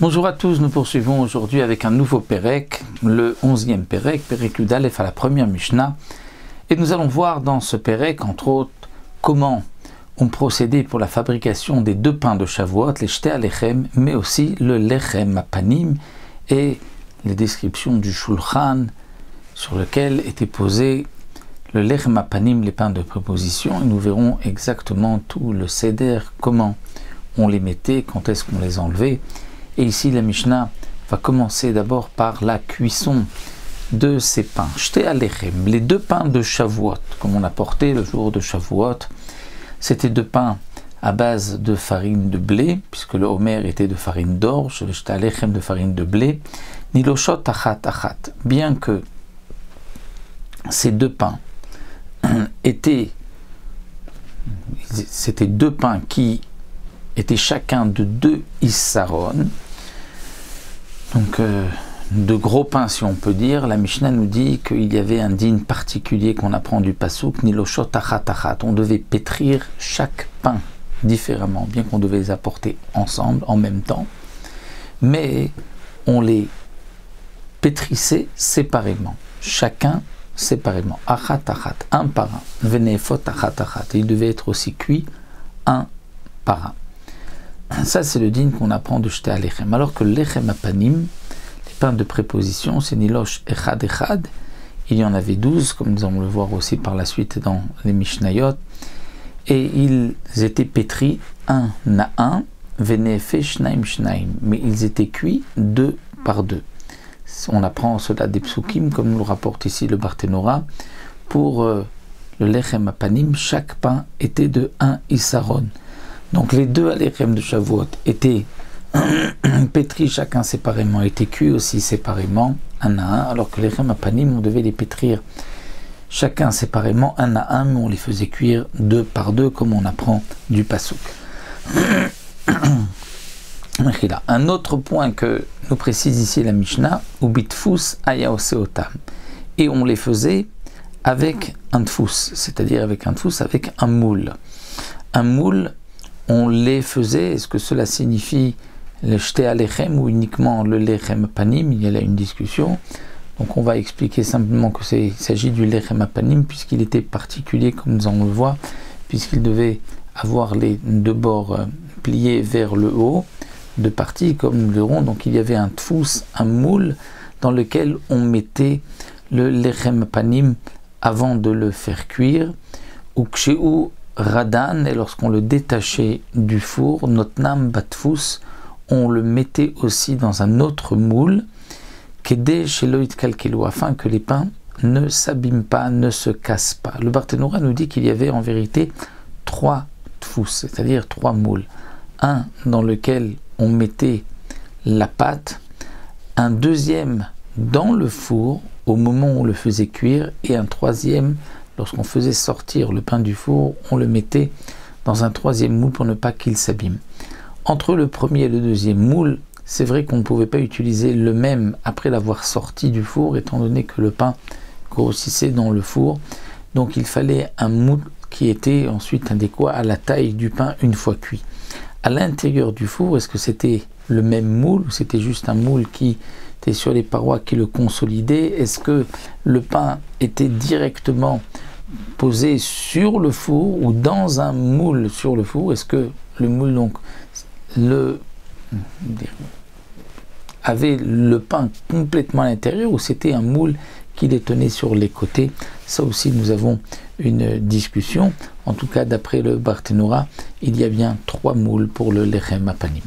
Bonjour à tous, nous poursuivons aujourd'hui avec un nouveau Pérec, le 11e Pérec, Pérec Yud Aleph à la première Mishnah. Et nous allons voir dans ce Pérec, entre autres, comment on procédait pour la fabrication des deux pains de Shavuot, les Shte Alechem, mais aussi le Lechem Apanim, et les descriptions du Shulchan, sur lequel était posé le Lechem Apanim, les pains de préposition, et nous verrons exactement tout le Seder, comment on les mettait, quand est-ce qu'on les enlevait. Et ici, la Mishnah va commencer d'abord par la cuisson de ces pains. Shte Alechem, les deux pains de Shavuot, comme on a porté le jour de Shavuot, c'était deux pains à base de farine de blé, puisque le Homer était de farine d'orge, le Shte Alechem de farine de blé, Niloshot achat achat. Bien que ces deux pains c'était deux pains qui étaient chacun de 2 issaron, donc de gros pains si on peut dire. La Mishnah nous dit qu'il y avait un digne particulier qu'on apprend du pasuk, Niloshot achat achat. On devait pétrir chaque pain différemment, bien qu'on devait les apporter ensemble, en même temps, mais on les pétrissait séparément, chacun séparément, achat achat, un par un, venefot achat achat, et il devait être aussi cuit un par un. Ça, c'est le digne qu'on apprend de Shte Alechem. Alors que le Lechem Apanim, les pains de préposition, c'est Nilosh Echad Echad. Il y en avait 12, comme nous allons le voir aussi par la suite dans les Mishnayot. Et ils étaient pétris un à un, Venefe Shnaim Shnaim. Mais ils étaient cuits 2 par 2. On apprend cela des psukim, comme nous le rapporte ici le Barthénora. Pour le Lechem Apanim, chaque pain était de 1 issaron. Donc les deux Alechem de Shavuot étaient pétris chacun séparément, étaient cuits aussi séparément, un à un, alors que les Lechem Apanim, on devait les pétrir chacun séparément, un à un, mais on les faisait cuire 2 par 2, comme on apprend du pasuk. Un autre point que nous précise ici la Mishnah, Ubitfus ayaoseotam, et on les faisait avec un tfous, c'est-à-dire avec un tfous, avec un moule. Un moule, on les faisait, est-ce que cela signifie le Shte Alechem ou uniquement le Lechem Apanim? Il y a là une discussion. Donc on va expliquer simplement qu'il s'agit du Lechem Apanim, puisqu'il était particulier, comme nous allons le voir, puisqu'il devait avoir les deux bords pliés vers le haut, deux parties, comme nous le verrons. Donc il y avait un tfous, un moule, dans lequel on mettait le Lechem Apanim avant de le faire cuire, ou kshéou Radan, et lorsqu'on le détachait du four, Notnam Batfus, on le mettait aussi dans un autre moule, Kedé Sheloit Kalkelo, afin que les pains ne s'abîment pas, ne se cassent pas. Le Barthénora nous dit qu'il y avait en vérité 3 tfous, c'est-à-dire 3 moules. Un dans lequel on mettait la pâte, un deuxième dans le four au moment où on le faisait cuire, et un troisième lorsqu'on faisait sortir le pain du four, on le mettait dans un troisième moule pour ne pas qu'il s'abîme. Entre le premier et le deuxième moule, c'est vrai qu'on ne pouvait pas utiliser le même après l'avoir sorti du four, étant donné que le pain grossissait dans le four. Donc il fallait un moule qui était ensuite adéquat à la taille du pain une fois cuit. À l'intérieur du four, est-ce que c'était le même moule ou c'était juste un moule qui était sur les parois qui le consolidait? Est-ce que le pain était directement posé sur le four ou dans un moule sur le four? Est-ce que le moule donc avait le pain complètement à l'intérieur ou c'était un moule qui les tenait sur les côtés? Ça aussi nous avons une discussion. En tout cas d'après le Barthénora, il y a bien 3 moules pour le Lechem Apanim.